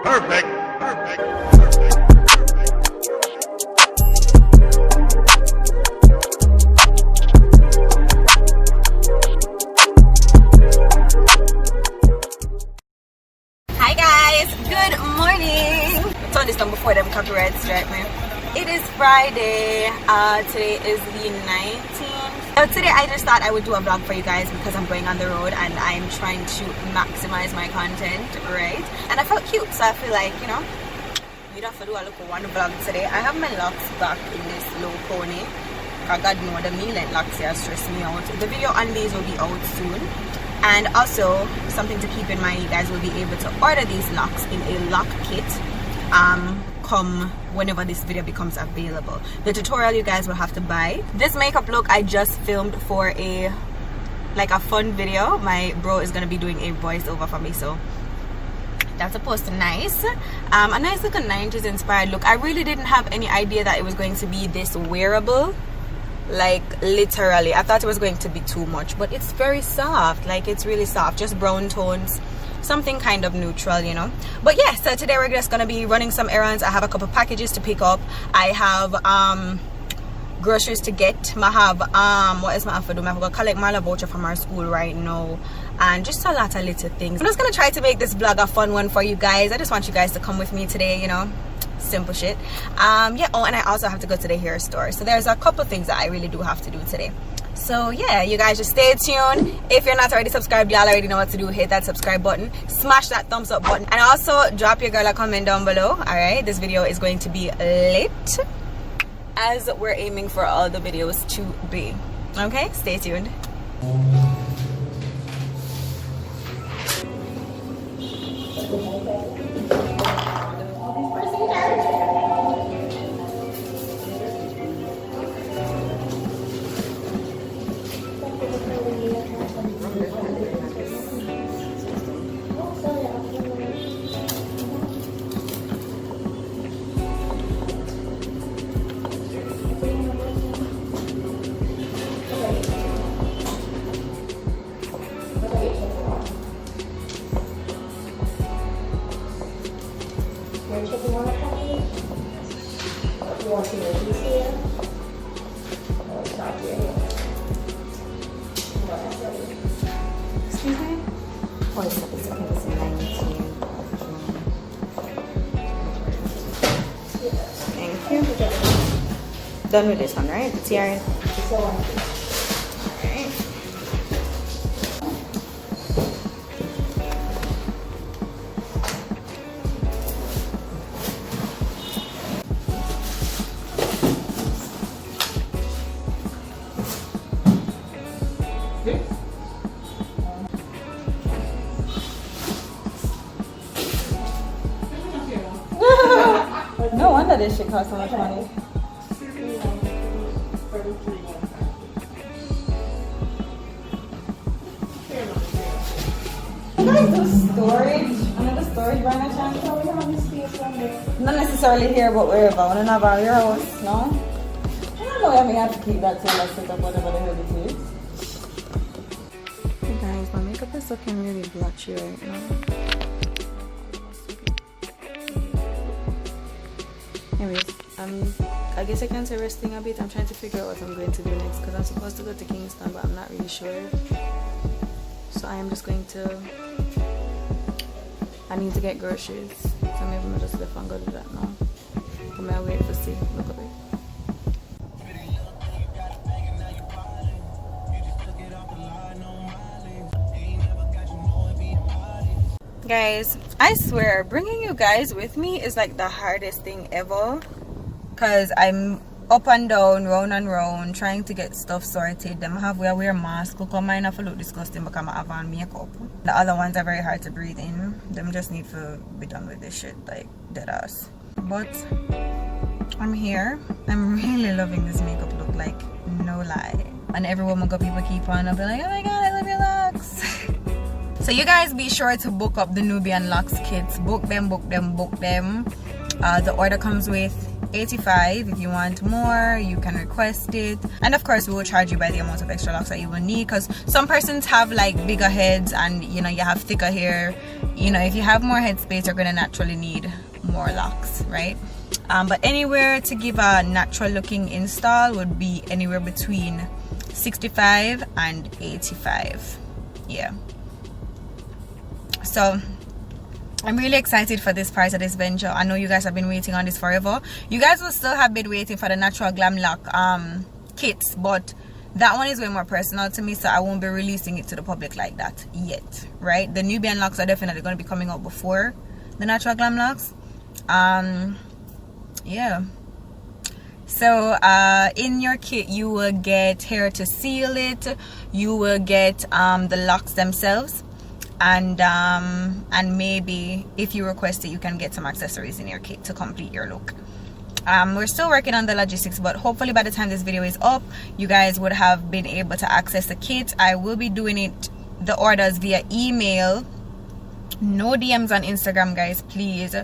Perfect. Perfect. Hi guys, good morning. I told this done before them copyright strike me. It is Friday. Today is the 19th. Today I just thought I would do a vlog for you guys because I'm going on the road and I'm trying to maximize my content, right? And I felt cute, so I feel like, you know, you'd have to do a look one vlog today. I have my locks back in this low pony. God know the mealing locks here stress me out. The video on these will be out soon. And also, something to keep in mind, you guys will be able to order these locks in a lock kit come whenever this video becomes available. The tutorial you guys will have to buy. This makeup look I just filmed for a fun video. My bro is gonna be doing a voiceover for me, so that's supposed to nice. A nice little 90s inspired look. I really didn't have any idea that it was going to be this wearable. Like literally, I thought it was going to be too much, but it's very soft. Like, it's really soft, just brown tones, something kind of neutral, you know. But yeah, so today we're just gonna be running some errands. I have a couple packages to pick up. I have groceries to get. I have what else I have to do? I have to collect my voucher from our school right now, and just a lot of little things. I'm just gonna try to make this vlog a fun one for you guys. I just want you guys to come with me today, you know. Simple shit. Yeah. Oh, and I also have to go to the hair store, so there's a couple things that I really do have to do today. So yeah, you guys just stay tuned. If you're not already subscribed, y'all already know what to do. Hit that subscribe button, smash that thumbs up button, and also drop your girl a comment down below. All right, this video is going to be lit, as we're aiming for all the videos to be. Okay, stay tuned. Excuse me? Oh, it's 19. Thank you. Done with this one, right? It's here. No wonder this shit costs so much money. You guys do storage? Another storage by my chance? Not necessarily here, but wherever. I want to know about your house, no? I don't know if we have to keep that till I set up whatever the hell it is. Hey guys, my makeup is looking really blotchy right now. Anyways, I guess I can say resting a bit. I'm trying to figure out what I'm going to do next because I'm supposed to go to Kingston, but I'm not really sure. So I am just going to, I need to get groceries. So maybe I'll just leave and go do that now. I'm gonna wait to see. Look at it. Guys, I swear bringing you guys with me is like the hardest thing ever, because I'm up and down, round and round, trying to get stuff sorted. Them have we wear masks, look, mine have to look disgusting because I have on makeup. The other ones are very hard to breathe in. Them just need to be done with this shit, like dead ass. But I'm here. I'm really loving this makeup look, like no lie. And every woman got people keep on, I'll be like, oh my god, I love your locks. So you guys be sure to book up the Nubian Locs kits. Book them. The order comes with 85. If you want more, you can request it, and of course we will charge you by the amount of extra locks that you will need, because some persons have like bigger heads and you know you have thicker hair. You know, if you have more head space, you're gonna naturally need more locks, right? But anywhere to give a natural looking install would be anywhere between 65 and 85. Yeah, so I'm really excited for this price of this venture. I know you guys have been waiting on this forever. You guys will still have been waiting for the natural glam lock kits, but that one is way more personal to me, so I won't be releasing it to the public like that yet, right? The Nubian locks are definitely going to be coming out before the natural glam locks. Yeah, so in your kit you will get hair to seal it, you will get the locks themselves, and maybe if you request it you can get some accessories in your kit to complete your look. We're still working on the logistics, but hopefully by the time this video is up you guys would have been able to access the kit. I will be doing the orders via email, no DMs on Instagram, guys, please.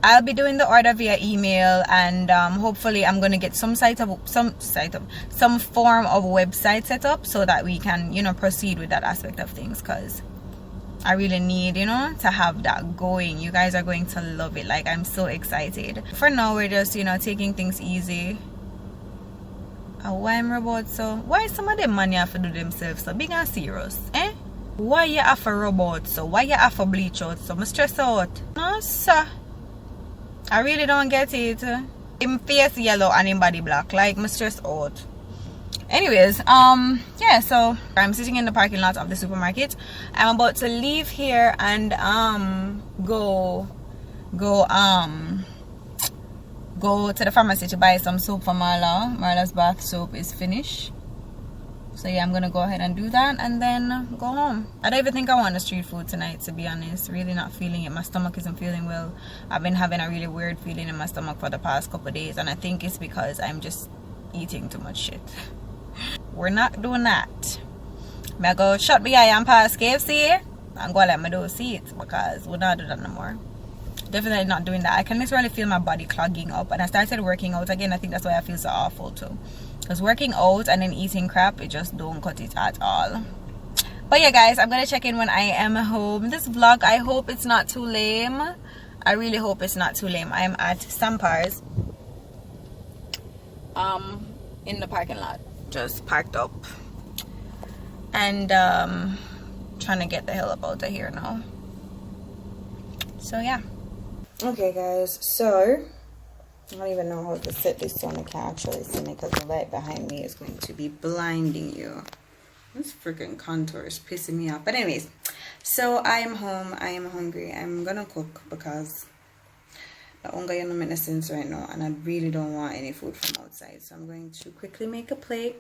I'll be doing the order via email, and hopefully I'm gonna get some form of website set up so that we can, you know, proceed with that aspect of things, because I really need, you know, to have that going. You guys are going to love it. Like, I'm so excited. For now we're just, you know, taking things easy. Why am robot so? Why some of them man you have to do themselves so big and serious, eh? Why you have a robot so? Why you have to bleach out so? I'm stressed out. No sir, I really don't get it. Him face yellow and him body black. Like, I'm stressed out. Anyways, yeah, so I'm sitting in the parking lot of the supermarket. I'm about to leave here and go to the pharmacy to buy some soap for Marla. Marla's bath soap is finished. So yeah, I'm gonna go ahead and do that and then go home. I don't even think I want the street food tonight, to be honest. Really not feeling it. My stomach isn't feeling well. I've been having a really weird feeling in my stomach for the past couple of days, and I think it's because I'm just eating too much shit. We're not doing that. I go shut my eye and pass KFC. I'm gonna let my do see it, because we're not doing that no more. Definitely not doing that. I can literally feel my body clogging up, and I started working out again. I think that's why I feel so awful too. Because working out and then eating crap, it just don't cut it at all. But yeah, guys, I'm gonna check in when I am home. This vlog, I hope it's not too lame. I really hope it's not too lame. I'm at Sampar's in the parking lot, just parked up, and trying to get the hell up out of here now. So yeah. Okay guys, so I don't even know how to set this so I can actually see me, because the light behind me is going to be blinding you. This freaking contour is pissing me off. But anyways, so I am home. I am hungry. I'm gonna cook because the hunger is not making sense right now, and I really don't want any food from outside. So I'm going to quickly make a plate.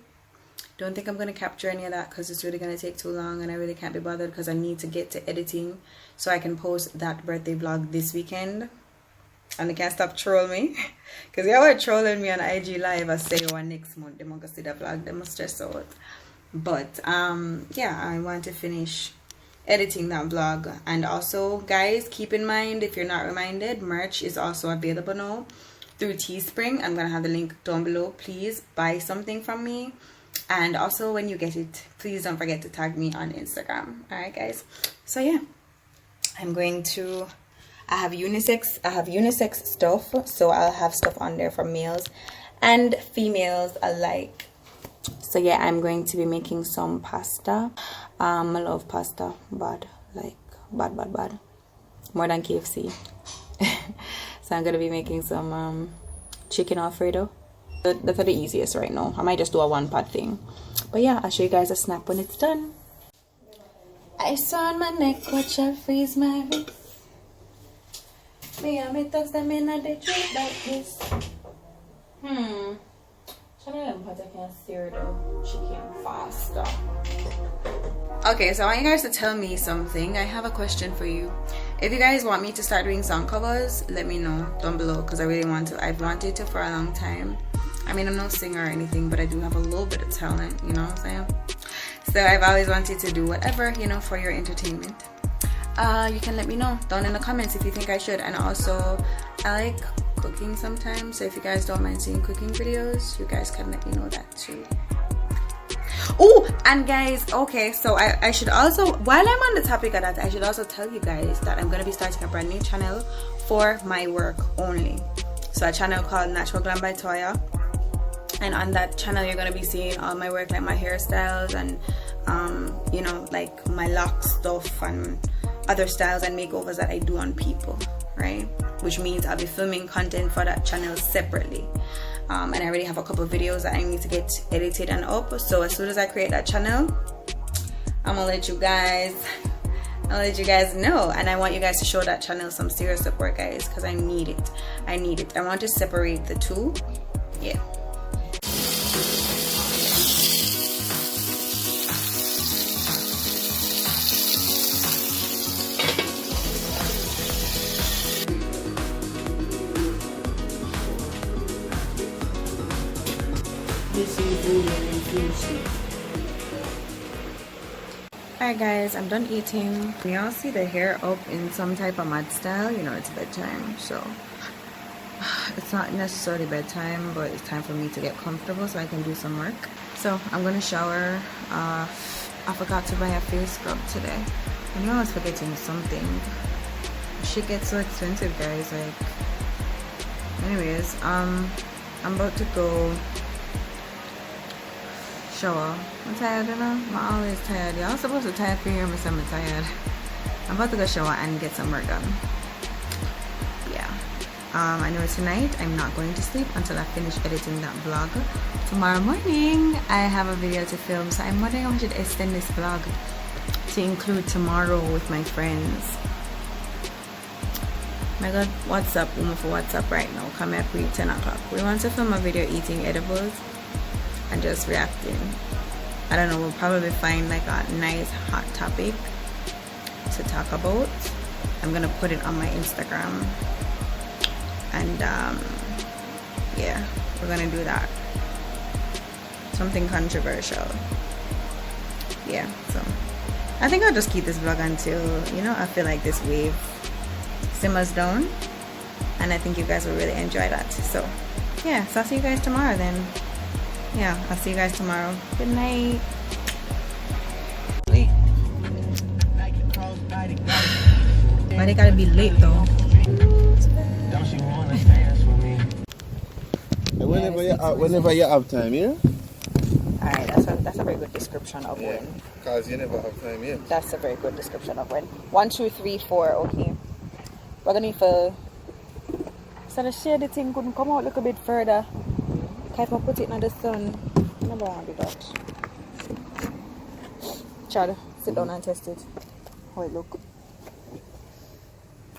Don't think I'm going to capture any of that because it's really going to take too long, and I really can't be bothered because I need to get to editing so I can post that birthday vlog this weekend. And they can't stop trolling me because they were trolling me on IG live. I say next month they must go see the vlog. They must stress out. But yeah, I want to finish editing that vlog. And also, guys, keep in mind, if you're not reminded, merch is also available now through Teespring. I'm gonna have the link down below. Please buy something from me. And also, when you get it, please don't forget to tag me on Instagram. Alright guys, so yeah, I'm going to, I have unisex stuff, so I'll have stuff on there for males and females alike. So yeah, I'm going to be making some pasta. I love pasta, bad, like bad, more than KFC. So I'm gonna be making some chicken Alfredo. That's the easiest right now. I might just do a one pot thing, but yeah, I'll show you guys a snap when it's done. Ice on my neck, watch I freeze my wrist. Me and me touch them in a they drink like this. I can stir the chicken faster. Okay, so I want you guys to tell me something. I have a question for you. If you guys want me to start doing song covers, let me know down below, because I really want to. I've wanted to for a long time. I mean, I'm no singer or anything, but I do have a little bit of talent, you know what I'm saying? So I've always wanted to do whatever, you know, for your entertainment. You can let me know down in the comments if you think I should. And also, I like cooking sometimes, so if you guys don't mind seeing cooking videos, you guys can let me know that too. Oh, and guys, okay, so I should also, while I'm on the topic of that, I should also tell you guys that I'm gonna be starting a brand new channel for my work only. So a channel called NaturallyMsToya, and on that channel you're gonna be seeing all my work, like my hairstyles and you know, like my locks stuff and other styles and makeovers that I do on people, right? Which means I'll be filming content for that channel separately. And I already have a couple of videos that I need to get edited and up. So as soon as I create that channel, I'm gonna let you guys know, and I want you guys to show that channel some serious support, guys, because I need it. I want to separate the two. Yeah. Alright guys, I'm done eating. We all see the hair up in some type of mad style. You know, it's bedtime, so it's not necessarily bedtime, but it's time for me to get comfortable so I can do some work. So I'm gonna shower. I forgot to buy a face scrub today. I knew I was forgetting something. Shit gets so expensive, guys. Like, anyways, I'm about to go shower. I'm tired, you know? I'm always tired. Y'all supposed to tired for hearing me say I'm tired. I'm about to go shower and get some work done. Yeah. I know tonight I'm not going to sleep until I finish editing that vlog. Tomorrow morning I have a video to film, so I'm wondering if I should extend this vlog to include tomorrow with my friends. My god, what's up, woman, for WhatsApp right now? Come here pre 10 o'clock. We want to film a video eating edibles and just reacting. I don't know, we'll probably find like a nice hot topic to talk about. I'm gonna put it on my Instagram, and yeah, we're gonna do that. Something controversial. Yeah, so I think I'll just keep this vlog until, you know, I feel like this wave simmers down, and I think you guys will really enjoy that. So yeah, so I'll see you guys tomorrow then. Yeah, I'll see you guys tomorrow. Good night. Wait. Why they gotta be late though? Whenever you have time, yeah? Alright, that's a very good description of when. Because you never have time, yeah? That's a very good description of when. 1, 2, 3, 4, okay. We're gonna need for... So the shady thing couldn't come out a little bit further. If I put it in the sun, I never want to do that. Chad, sit down and test it. How it look?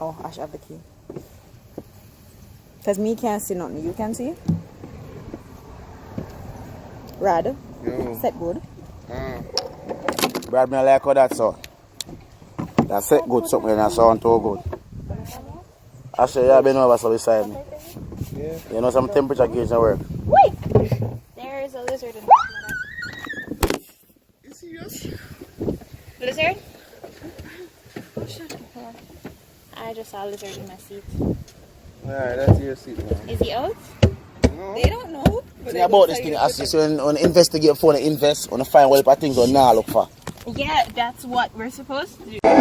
Oh, I should have the key. Because me can't see nothing. You can see? Rad? Yo. Set good? Brad, me like how that sound. That set good, something that sound too good. I say, you have been over so beside me. Yeah. You know some temperature gauge that work. Wait! There is a lizard in this. You serious? Lizard? Oh, shut up. I just saw a lizard in my seat. Alright, that's your seat now. Is he out? No. They don't know. Think about this thing, as you say, when investigate for the invest, when you find what things on now look for. Yeah, that's what we're supposed to do. Yeah.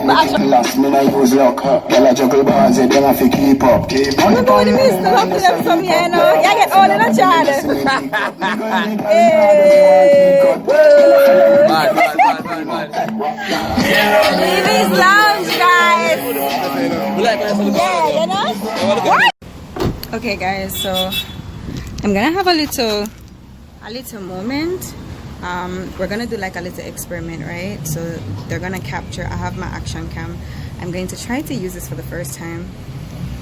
Last minute use lock. Girl a juggle balls, then I fi keep up. I'm going to miss the love to them some here now. You get all in a child. Levy's Lounge, guys. Yeah, you know? What? Okay, guys, so I'm gonna have a little moment. We're gonna do like a little experiment, right? So they're gonna capture. I have my action cam. I'm going to try to use this for the first time,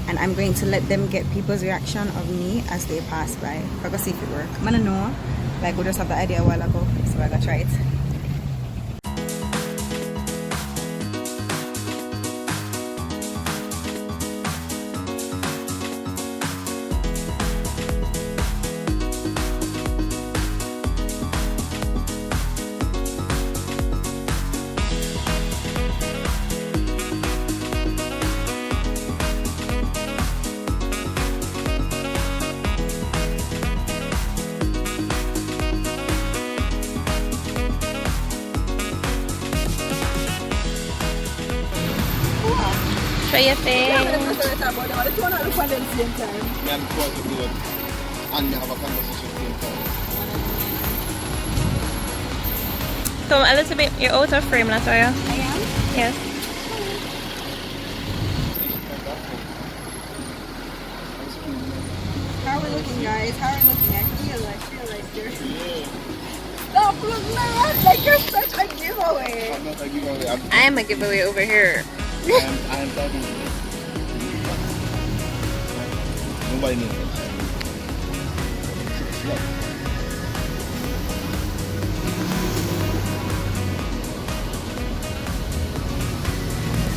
and I'm going to let them get people's reaction of me as they pass by. We're gonna see if it works. I'm gonna know, like we just have the idea a while ago, so I'm gonna try it. your thing. Yeah, I'm going to talk about them. I don't want to look at them at the same time. Me and Paul to do it and me have a conversation at the same time. Come a little bit. You're out of frame, Natoya. I am? Yes. How are we looking, guys? How are we looking? I feel like you're... Stop looking like you're such a giveaway. I'm not a giveaway. I'm a giveaway over here. I'm talking. Nobody knows.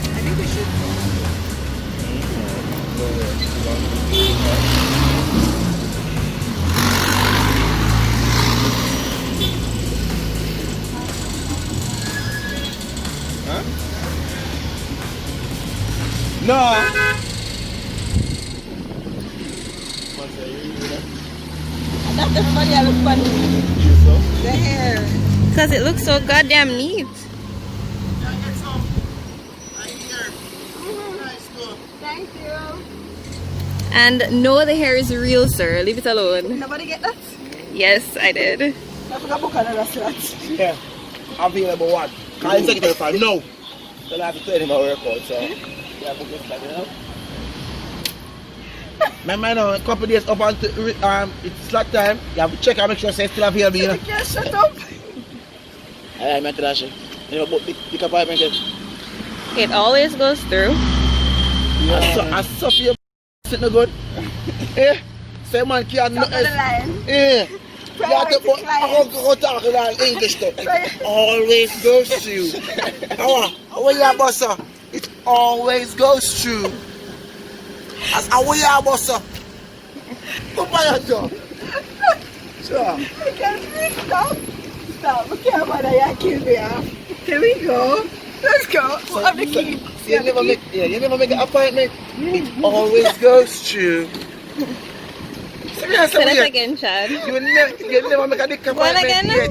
I think we should go. Huh? No. That's everybody I look funny. The hair. Because it looks so goddamn neat. Thank you. And no, the hair is real, sir. Leave it alone. Nobody get that? Yes, I did. I forgot book another restaurant. Yeah. I'm thinking about what? Can't executive fan, no. So I have to tell him about record, so yeah, book this time, you know. My man, a couple days up until it's slack time. You have to check and make sure it's still available, you know. You can't shut up. I meant to dash it. You know, but the apartment is. It always goes through. I suffer your sitting good. Yeah. Say man can't Top of the line. Yeah. You have to Priority client. go talk in English though. It always goes through. How are you, bossa? It always goes through. How are you, bossa? Come by your door. Sure. I can't speak. Stop. Stop. We can't bother you. Kill me off. Here we go. Let's go. We'll have the key. You never make an appointment. It always goes through. Say that again, Chad. You never make a dick appointment. What again? Yet.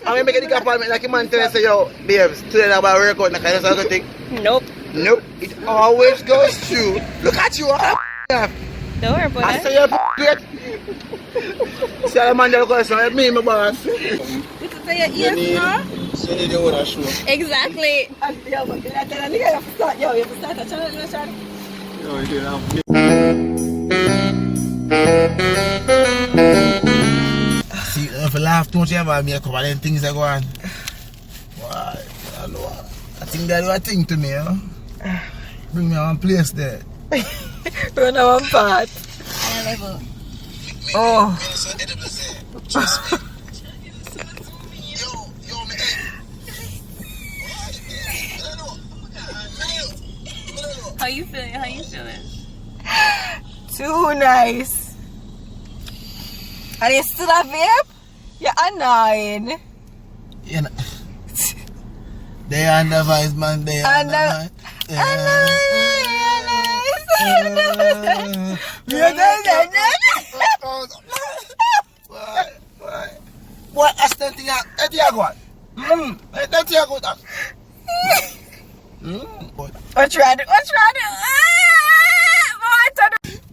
I make a dick appointment like a man tell you, say, yo, babes, today I'm about to record, and I kind of thing. Nope. Nope. It always goes through. Look at you. Don't worry about I it. say you're great. See how the man just goes, so me, my boss. This is your ears, no? So you do what show. Exactly. Yo, but I tell you, you have to start. Yo, you have to start a channel, you know, Chad? No, you do not. See, if you laugh too much, you have me a couple of them things that go on. Why? I know. I think that you a thing to me, huh? Bring me on place there. Run on one part. Oh. How you feeling? How you feeling? Too nice. And you still a vape? You're annoying. You know, they are the vice, man. They are the vice. What? That's the thing. That's the one. That's the one. What's wrong? What's wrong?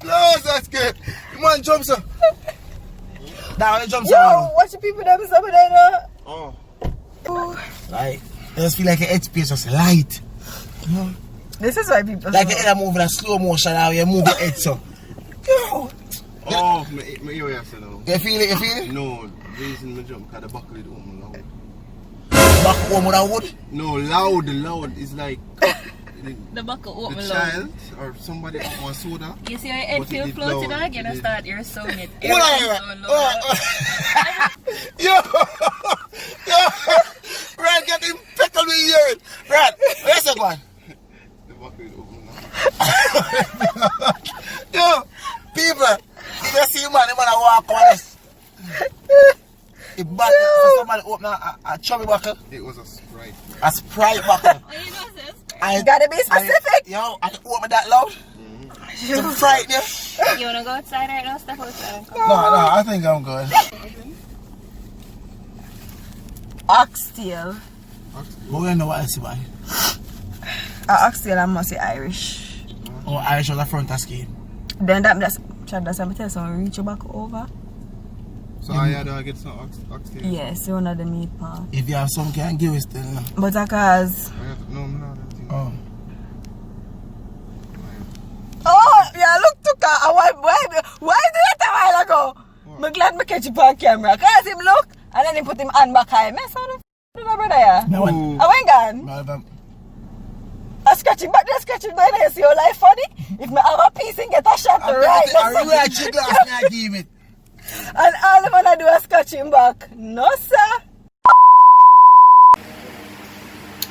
No, that's good. Come on, jump, sir. Now, jump, sir. Yo, watch the people that be something there. Oh. Ooh. Like, I just feel like your head space was light. This is why people Like your head moving in slow motion now, you move your head, so. Yo. Oh, my ear has to know. You feel it? You feel it? No, the reason I jump because the buckle is open loud. Back home with a wood? No, loud is like The buckle open the low. child or somebody want soda. You see your head But feel it did floating loud. out, you know, It start your sound it. Hold on. Yo! Brad, get him peckle with your ear. Brad, where's the one? The buckle is open now. Yo, people, you just see man, the man walk on this. He back so somebody open a chubby buckle. It was a Sprite. A Sprite buckle. Oh, you know this? I gotta be specific. Yo, I can open that loud. To frighten you. You wanna go outside right now? Step outside and come. No, I think I'm good. Oxtail. But we don't know what else you buy. Oxtail, I must say Irish. Oh, Irish was a front of scheme. Then that's something so reach your back over. So I don't get some oxtail. Yes, one of the meat part. If you have some, can give it still. No. But because No. Oh. oh yeah, look to car. Why did that a while ago? I'm glad I catch him on camera. Cause him look and then he put him on back high. Man, so the brother yeah. No one. I went gone. No, I scratching back there, scratching down there. See your life funny? If I have a piece and get a shot I right. right your glass and I give it. And all I'm gonna do is scratch him back. No, sir.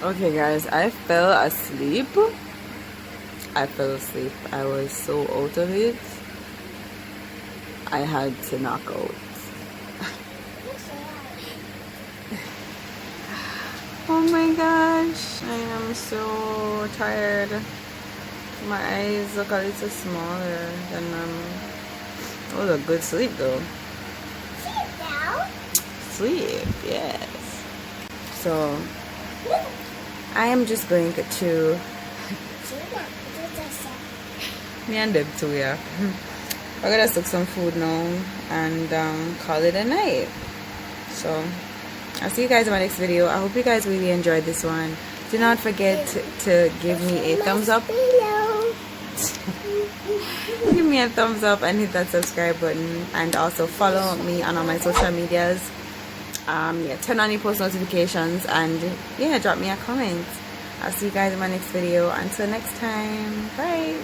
Okay, guys, I fell asleep. I was so out of it. I had to knock out. Oh my gosh, I am so tired. My eyes look a little smaller than normal. It was a good sleep though. Sleep, yes. So I am just going to me and Deb too, yeah. We're gonna cook some food now and call it a night. So I'll see you guys in my next video. I hope you guys really enjoyed this one. Do not forget to give me a thumbs up. Give me a thumbs up and hit that subscribe button, and also follow me on all my social medias. Yeah, turn on your post notifications, and yeah, drop me a comment. I'll see you guys in my next video. Until next time, bye.